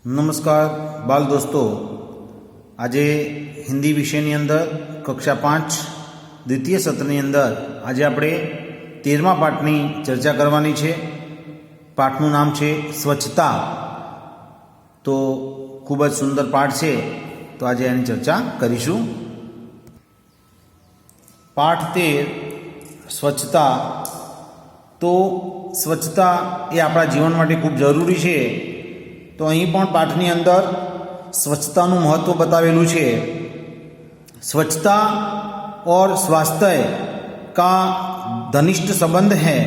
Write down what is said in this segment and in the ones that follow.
नमस्कार बाल दोस्तों, आज हिंदी विषयनी अंदर कक्षा 5 द्वितीय सत्रनी अंदर आज આપણે 13मा પાઠની ચર્ચા કરવાની છે। પાઠનું નામ છે સ્વચ્છતા। તો ખૂબ જ સુંદર પાઠ છે, તો આજે એની ચર્ચા કરીશું। પાઠ 13 સ્વચ્છતા। તો સ્વચ્છતા એ આપણા જીવન માટે ખૂબ જરૂરી છે। तो अहीं पण पाठनी अंदर स्वच्छतानुं महत्व बतावेलुं छे। स्वच्छता और स्वास्थ्य का घनिष्ठ संबंध है।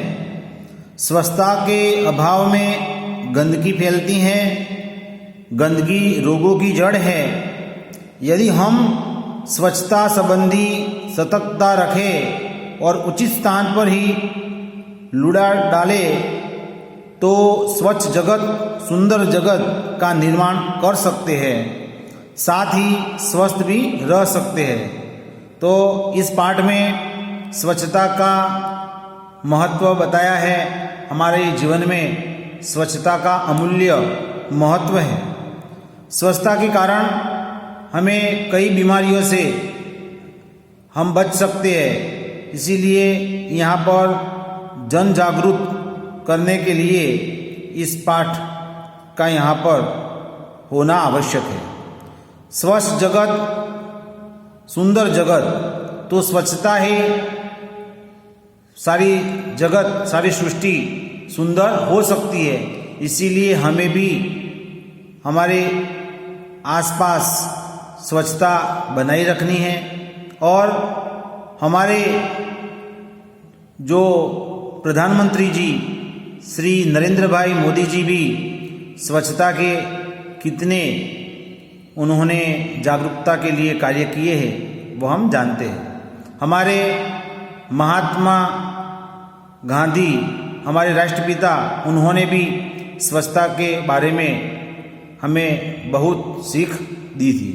स्वच्छता के अभाव में गंदगी फैलती है। गंदगी रोगों की जड़ है। यदि हम स्वच्छता संबंधी सतर्कता रखें और उचित स्थान पर ही लूड़ा डाले तो स्वच्छ जगत, सुंदर जगत का निर्माण कर सकते हैं, साथ ही स्वस्थ भी रह सकते हैं। तो इस पाठ में स्वच्छता का महत्व बताया है। हमारे जीवन में स्वच्छता का अमूल्य महत्व है। स्वच्छता के कारण हमें कई बीमारियों से हम बच सकते हैं। इसीलिए यहाँ पर जन जागरूक करने के लिए इस पाठ का यहाँ पर होना आवश्यक है। स्वच्छ जगत, सुंदर जगत, तो स्वच्छता ही सारी जगत, सारी सृष्टि सुंदर हो सकती है। इसीलिए हमें भी हमारे आसपास स्वच्छता बनाए रखनी है। और हमारे जो प्रधानमंत्री जी श्री नरेंद्र भाई मोदी जी भी स्वच्छता के कितने उन्होंने जागरूकता के लिए कार्य किए हैं वो हम जानते हैं। हमारे महात्मा गांधी, हमारे राष्ट्रपिता, उन्होंने भी स्वच्छता के बारे में हमें बहुत सीख दी थी।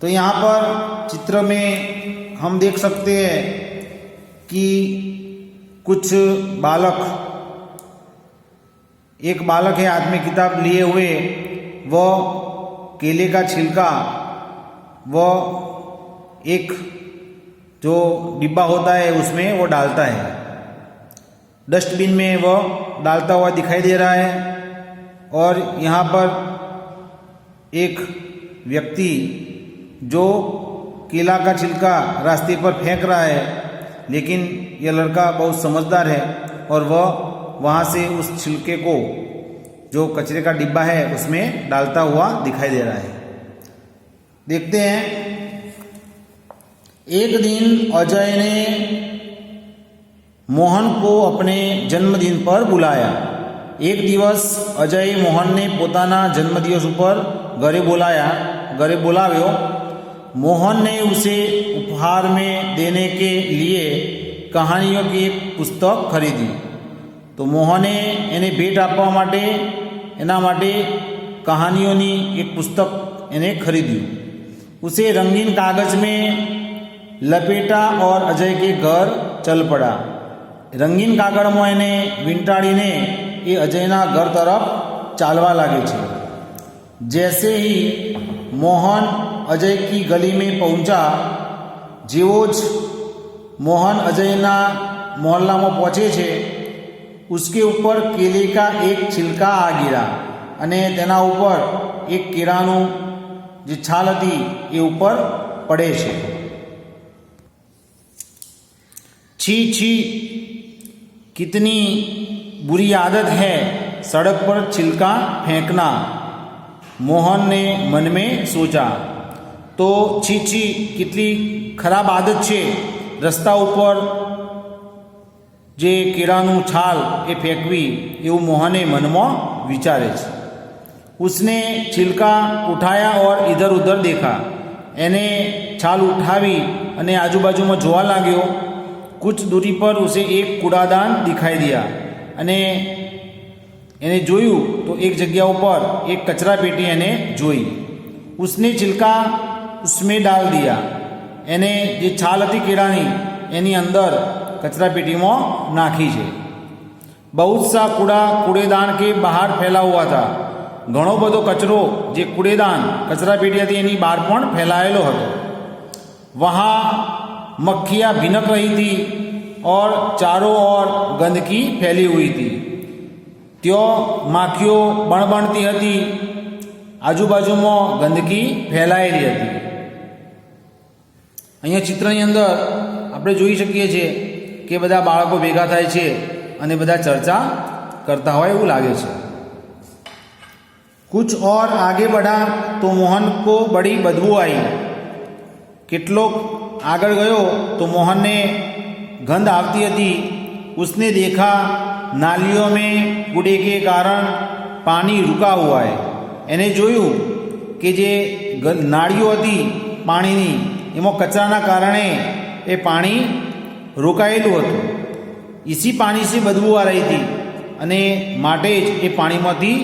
तो यहाँ पर चित्र में हम देख सकते हैं कि कुछ बालक, एक बालक है हाथ में किताब लिए हुए, वो केले का छिलका वो एक जो डिब्बा होता है उसमें वो डालता है, डस्टबिन में वो डालता हुआ दिखाई दे रहा है। और यहाँ पर एक व्यक्ति जो केला का छिलका रास्ते पर फेंक रहा है, लेकिन यह लड़का बहुत समझदार है और वह वहाँ से उस छिलके को जो कचरे का डिब्बा है उसमें डालता हुआ दिखाई दे रहा है। देखते हैं। एक दिन अजय ने मोहन को अपने जन्मदिन पर बुलाया। एक दिवस अजय मोहन ने पोताना जन्मदिवस पर घरे बोलाव्यो। मोहन ने उसे उपहार में देने के लिए कहानियों की एक पुस्तक खरीदी। तो मोहने एने भेट आपवा माटे एना माटे कहानियोनी एक पुस्तक एने खरीदी। उसे रंगीन कागज में लपेटा और अजय के घर चल पड़ा। रंगीन कागज में एने वींटाड़ीने ये अजयना घर तरफ चालवा लागे छे। जैसे ही मोहन अजय की गली में पहुंचा, जेवो ज मोहन अजयना मोहल्ला में पहुंचे छे, उसके ऊपर केले का एक छिलका आ गिरा अने तेना ऊपर एक केरानु जे छाल हती ए ऊपर पड़े छे। छी छी, कितनी बुरी आदत है सड़क पर छिलका फेंकना, मोहन ने मन में सोचा। तो छी छी, कितनी खराब आदत छे रस्ता ऊपर जे केरानु छाल ए फेंकवी, एवं मोहने मन में विचारे छे। उसने छिलका उठाया और इधर उधर देखा। एने छाल उठावी अने आजूबाजू में जोवा लाग्यो। कुछ दूरी पर उसे एक कूड़ादान दिखाई दिया अने एने जोयु तो एक जगह पर एक कचरा पेटी एने जोई। उसने छिलका उसमें डाल दिया। एने जे छाल हती केरानी एनी अंदर कचरा पेटी में नाखी है। बहुत सा कूड़ा कूड़ेदान के बाहर फैला हुआ था। ઘણો બધો કચરો જે કૂડેદાન કચરાપેટી હતી એની બહાર પણ ફેલાયેલો હતો. વહાં મક્ખિयाँ भिनक रही थी और चारों ओर गंदगी फैली हुई थी. त्यो माखियों बणबणती हती, आजूबाजूमां गंदगी फैलायेली हती. अहींया चित्रनी अंदर આપણે જોઈ શકીએ છીએ કે બધા બાળકો ભેગા થાય છે અને બધા ચર્ચા करता હોય એવું લાગે છે. कुछ और आगे बढ़ा तो मोहन को बड़ी बदबू आई. કેટલોક આગળ ગયો તો મોહનને गंध आती थी. उसने देखा नालियों में कूड़े के कारण पानी रुका हुआ है. एने जोयु कि जे नाड़ियों थी पाणीनी एमां कचराना कारणे ए पाणी रोकायेलुं हतुं. इसी पानी से बदबू आ रही थी अने माटे ज ए पाणीमांथी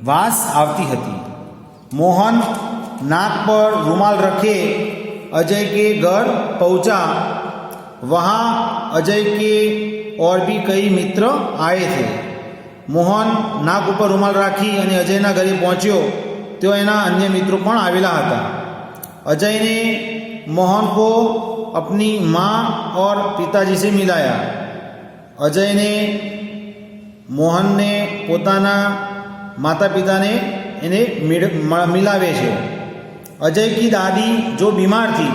वास आवती हती. मोहन नाक पर रुमाल रखे अजय के घर पहुंचा. वहाँ अजय के और भी कई मित्र आए थे. मोहन नाक पर रुमाल राखी अने अजयना घरे पहुंच्यो तो एना अन्य मित्रों पण आवेला हता. अजय ने मोहन को अपनी माँ और पिताजी से मिलाया. अजय ने मोहन ने पोताना माता पिता ने एने मिलावे छे. अजय की दादी जो बीमार थी,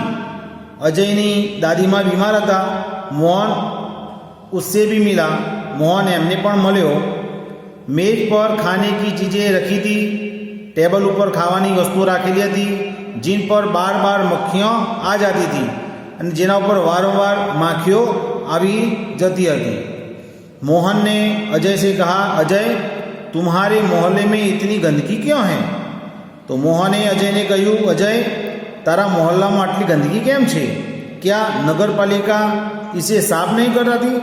अजयनी दादी माँ बीमार था. मोहन उससे भी मिला. मोहन एमने पण मळ्यो. मेज पर खाने की चीज़ें रखी थी. टेबल ऊपर खावानी वस्तु राखेली हती जिन पर बार बार मक्खियाँ आ जाती थी अने जेना पर वारंवार माखियों आवी जती हती. मोहन ने अजय से कहा, अजय तुम्हारे मोहल्ले में इतनी गंदगी क्यों है? तो मोहने अजय ने कहूँ, अजय तारा मोहल्ला में आटली गंदगी केम छे? क्या नगरपालिका इसे साफ नहीं कराती?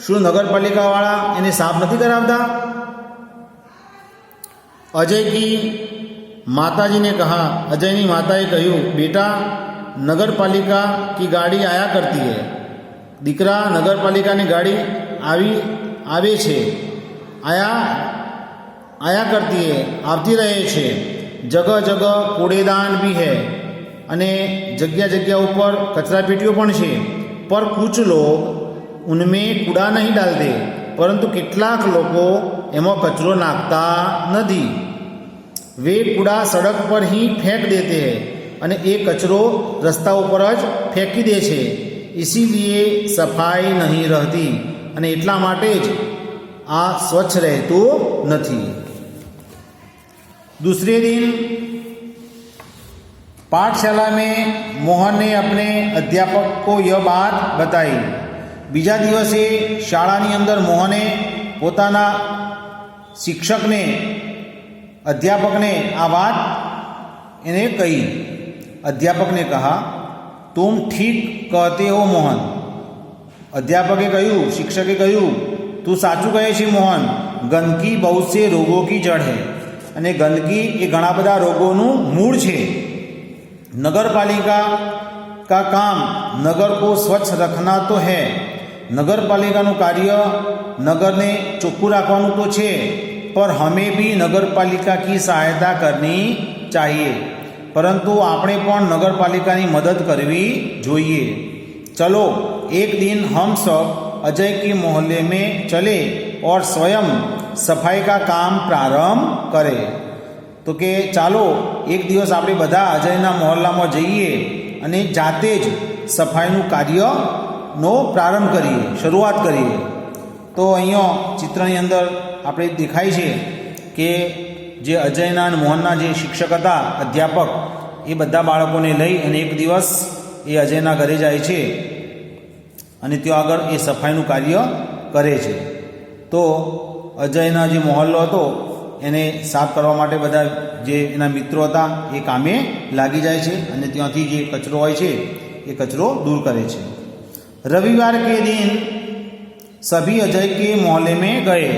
शू नगरपालिका वाला इन्हें साफ नहीं करावता? अजय की माताजी ने कहा, अजयनी माताए कहूँ, बेटा नगरपालिका की गाड़ी आया करती है. दीकरा नगरपालिका ने गाड़ी आवे छे, आया करती है, आवती रहे छे. जगह जगह कूड़ेदान भी है अने जगह जगह ऊपर कचरा पेटियों पण छे. पर कुछ लोग उनमें कूड़ा नहीं डालते, परंतु કેટલાક લોકો એમાં કચરો નાખતા નથી. वे कूड़ा सड़क पर ही फेंक देते हैं अने ए कचरो रस्ता ऊपर ज फेंकी दे छे. इसीलिए सफाई नहीं रहती अने એટલા માટે જ आ स्वच्छ रहतुं નથી. दूसरे दिन पाठशाला में मोहन ने अपने अध्यापक को यह बात बताई. बीजा दिवसे शाळानी अंदर मोहने पोताना शिक्षक ने अध्यापक ने आ बात इन्हें कही. अध्यापक ने कहा, तुम ठीक कहते हो मोहन. अध्यापके कहूँ, शिक्षके कहूँ, तू साचू कहे छे मोहन. गंदगी बहुत से रोगों की जड़ है अने गंदगी ये घणा बधा रोगों मूळ छे. नगरपालिका का काम नगर को स्वच्छ रखना तो है. नगरपालिकाનું कार्य नगर ने ચોખ્ખું રાખવાનું તો છે, पर हमें भी नगरपालिका की सहायता करनी चाहिए. परंतु આપણે પણ नगरपालिकाની मदद करवी જોઈએ. चलो एक दिन हम सब अजय के मोहल्ले में चले और स्वयं सफाई का काम प्रारंभ करें. तो के चालो एक दिवस આપણે બધા અજયના મોહલ્લામાં જઈએ અને જાતે જ સફાઈનું કાર્યનો પ્રારંભ કરીએ, શરૂઆત કરીએ. તો અહીંયા ચિત્રની અંદર આપણે દેખાય છે કે જે અજયના અને મોહનના જે શિક્ષક હતા, અધ્યાપક, એ બધા બાળકોને લઈ અને એક દિવસ એ અજયના ઘરે જાય છે અને ત્યાં આગળ એ સફાઈનું કાર્ય કરે છે. તો અજયના જે મોહલ્લો હતો એને સાફ કરવા માટે બધા જે એના મિત્રો હતા એ કામે લાગી જાય છે અને ત્યાંથી જે કચરો હોય છે એ કચરો દૂર કરે છે. રવિવાર કે દિન સભી અજય કે મોહલ્લે में गए.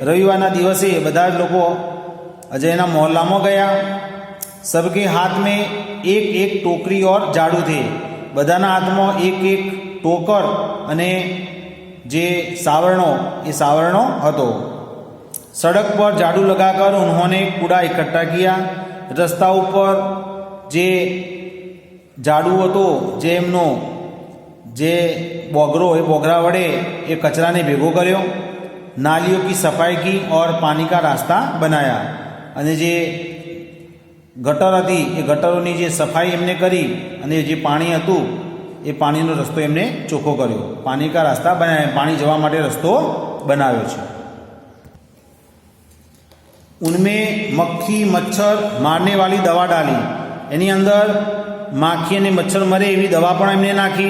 રવિવારના દિવસે બધા જ લોકો અજયના મોહલ્લામાં ગયા. सबके हाथ में एक एक टोकरी और झाड़ू थे. બધાના હાથમાં એક એક ટોકર અને જે સાવરણો એ સાવરણો હતો. सड़क पर झाड़ू लगाकर उन्होंने कूड़ा इकट्ठा किया। रस्ता ऊपर जे झाड़ू હતો જે એમનો જે બોગરો એ બોગરા વડે એ કચરાને ભેગો કર્યો। नालियों की सफाई की और पानी का रास्ता बनाया। અને જે ગટર હતી એ ગટરોની જે સફાઈ એમને કરી અને જે પાણી હતું એ પાણીનો રસ્તો એમને ચોખ્ખો કર્યો। પાણી કા રાસ્તા બનાવ્યા, પાણી જવા માટે રસ્તો બનાવ્યો છે। उनमें मक्खी मच्छर मारने वाली दवा डाली, एनी अंदर माखी ने मच्छर मरे एवी दवा पण एमने नाखी।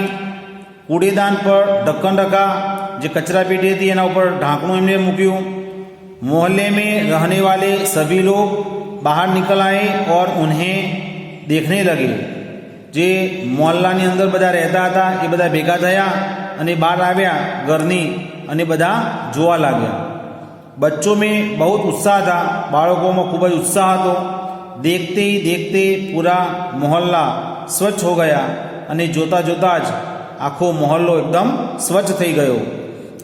कूड़ेदान पर ढक्कन रखा, जो कचरा पेटी थी एना ऊपर ढांकणुं एमने मूक्युं। मोहल्ले में रहने वाले सभी लोग बाहर निकल आए और उन्हें देखने लगे। जे मोहल्लानी अंदर बधा रहता था ए बधा भेगा थया अने बहार आव्या घरनी अने बधा जोवा लाग्या। बच्चों में बहुत उत्साह था, बाळकों में खूब ज उत्साह तो। देखते ही देखते पूरा मोहल्ला स्वच्छ हो गया अने जोता जोता ज आखो मोहल्लो एकदम स्वच्छ थई गयो।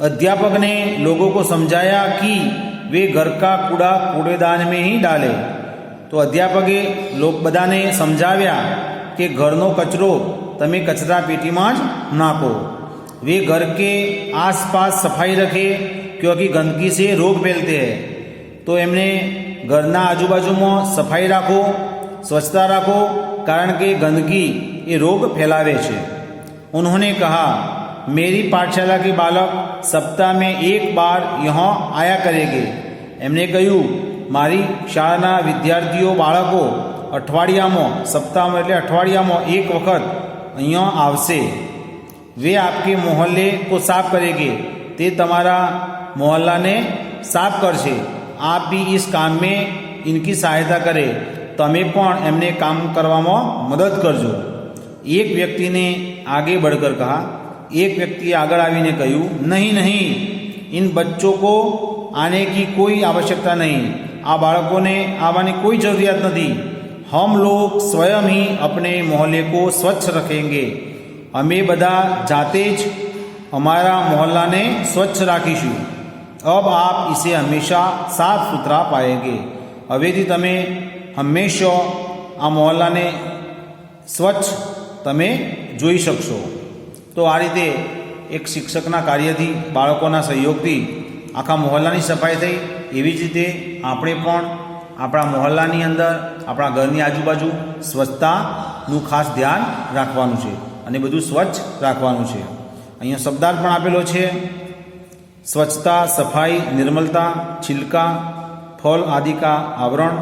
अध्यापक ने लोगों को समझाया कि वे घर का कूड़ा कूड़ेदान में ही डाले। तो अध्यापके लोग बधाने समझाव्या कि घरनो कचरो तमे कचरा पेटी में ज नाखो। वे घर के आसपास सफाई रखे क्योंकि गंदगी से रोग फैलते हैं। तो एमने घरना आजूबाजू में सफाई राखो, स्वच्छता राखो, कारण के गंदगी ये रोग फैलावे छे। उन्होंने कहा, मेरी पाठशाला के बालक सप्ताह में एक बार यहाँ आया करेंगे। एमने कह्युं, मारी शाळाना विद्यार्थीओ बाळको अठवाडियामां सप्ताहमां एटले अठवाडियामां एक वखत अहींया आवशे। वे आपके मोहल्ले को साफ करेंगे, ते तमारा मोहल्ला ने साफ करशे। आप भी इस काम में इनकी सहायता करें, तमे पण एमने काम करवामां मदद करजो। एक व्यक्ति ने आगे बढ़कर कहा। एक व्यक्ति आगे आवीने कह्युं, नहीं नहीं, इन बच्चों को आने की कोई आवश्यकता नहीं, आ बाळकों ने आवानी कोई जरूरियात नहीं। हम लोग स्वयं ही अपने मोहल्ले को स्वच्छ रखेंगे। अमे बधा जाते ज अमारा मोहल्ला ने स्वच्छ राखीशुं। अब आप इसे हमेशा साफ सुथरा पाएंगे। हवेथी तमे हमेशा आ मोहल्ला ने स्वच्छ तमे जोई शकशो। तो आ रीते एक शिक्षकना कार्यथी बाळकोना सहयोगथी आखा मोहल्लानी सफाई थई। एवी ज रीते आपणे पण आपणा मोहल्लानी अंदर आपणा घरनी आजूबाजू स्वच्छतानुं खास ध्यान राखवानुं छे अने बधुं स्वच्छ राखवानुं छे। अहींया शब्दार्थ पण आपेलो छे। स्वच्छता, सफाई, निर्मलता, छिलका, फल आदि का आवरण,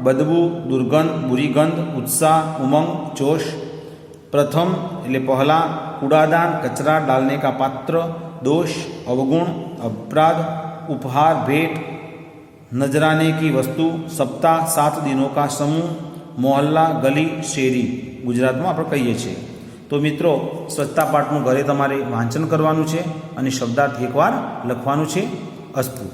बदबू, दुर्गंध, बुरी गंध, उत्साह, उमंग, जोश। प्रथम एटले पहला, कूड़ादान, कचरा डालने का पात्र, दोष, अवगुण, अपराध, उपहार, भेंट, नजराने की वस्तु, सप्ताह, 7 दिनों का समूह, मोहल्ला, गली, शेरी गुजरात में આપણે કહીએ છીએ। तो मित्रों, स्वच्छता पाठનું ઘરે તમારે વાંચન કરવાનું છે અને શબ્દાર્થ એકવાર લખવાનું છે। અસ્તુ।